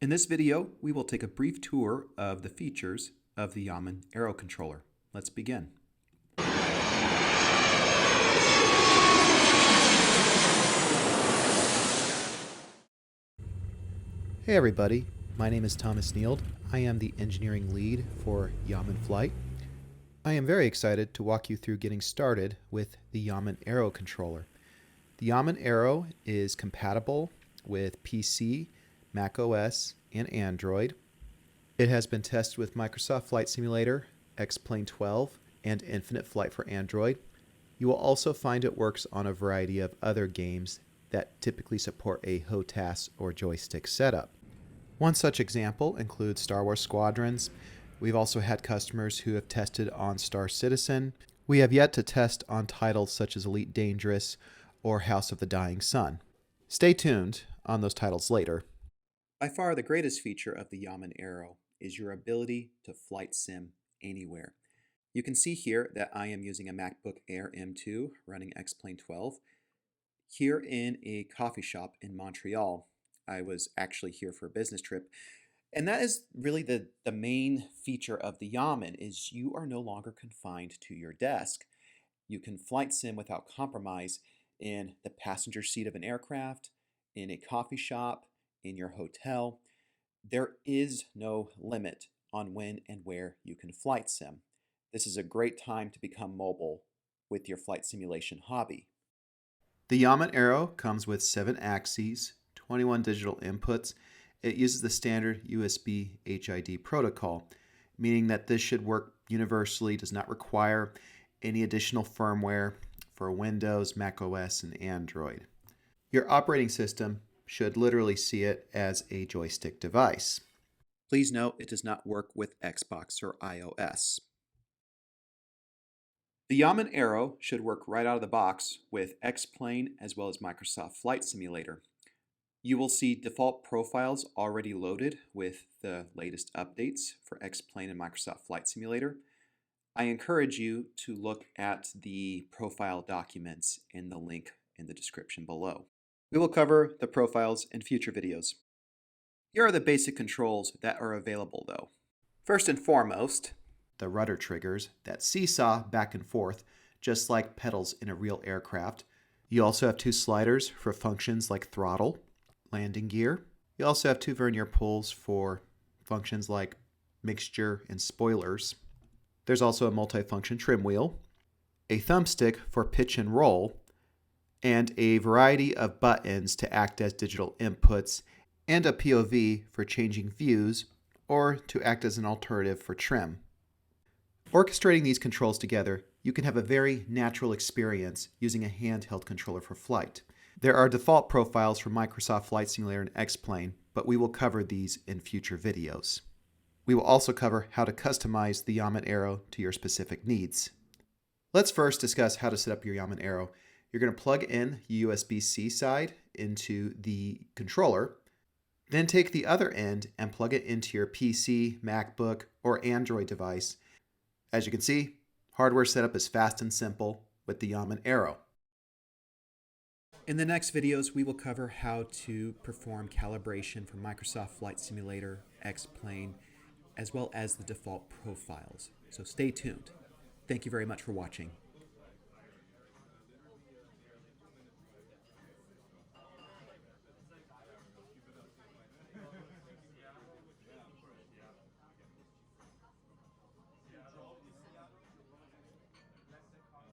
In this video, we will take a brief tour of the features of the Yawman Arrow controller. Let's begin. Hey everybody, my name is Thomas Neild. I am the engineering lead for Yawman Flight. I am very excited to walk you through getting started with the Yawman Arrow controller. The Yawman Arrow is compatible with PC, Mac OS, and Android. It has been tested with Microsoft Flight Simulator, X-Plane 12, and Infinite Flight for Android. You will also find it works on a variety of other games that typically support a HOTAS or joystick setup. One such example includes Star Wars Squadrons. We've also had customers who have tested on Star Citizen. We have yet to test on titles such as Elite Dangerous or House of the Dying Sun. Stay tuned on those titles later. By far the greatest feature of the Yawman Arrow is your ability to flight sim anywhere. You can see here that I am using a MacBook Air M2 running X-Plane 12. Here in a coffee shop in Montreal. I was actually here for a business trip. And that is really the main feature of the Yawman is you are no longer confined to your desk. You can flight sim without compromise in the passenger seat of an aircraft, in a coffee shop, in your hotel. There is no limit on when and where you can flight sim. This is a great time to become mobile with your flight simulation hobby. The Yawman Arrow comes with 7 axes, 21 digital inputs. It uses the standard USB HID protocol, meaning that this should work universally, does not require any additional firmware for Windows, Mac OS, and Android. Your operating system should literally see it as a joystick device. Please note it does not work with Xbox or iOS. The Yawman Arrow should work right out of the box with X-Plane as well as Microsoft Flight Simulator. You will see default profiles already loaded with the latest updates for X-Plane and Microsoft Flight Simulator. I encourage you to look at the profile documents in the link in the description below. We will cover the profiles in future videos. Here are the basic controls that are available though. First and foremost, the rudder triggers that seesaw back and forth just like pedals in a real aircraft. You also have 2 sliders for functions like throttle, landing gear. You also have 2 vernier pulls for functions like mixture and spoilers. There's also a multifunction trim wheel, a thumbstick for pitch and roll, and a variety of buttons to act as digital inputs, and a POV for changing views or to act as an alternative for trim. Orchestrating these controls together, you can have a very natural experience using a handheld controller for flight. There are default profiles for Microsoft Flight Simulator and X-Plane, but we will cover these in future videos. We will also cover how to customize the Yawman Arrow to your specific needs. Let's first discuss how to set up your Yawman Arrow. You're going to plug in the USB-C side into the controller, then take the other end and plug it into your PC, MacBook, or Android device. As you can see, hardware setup is fast and simple with the Yawman Arrow. In the next videos, we will cover how to perform calibration for Microsoft Flight Simulator, X-Plane, as well as the default profiles. So stay tuned. Thank you very much for watching.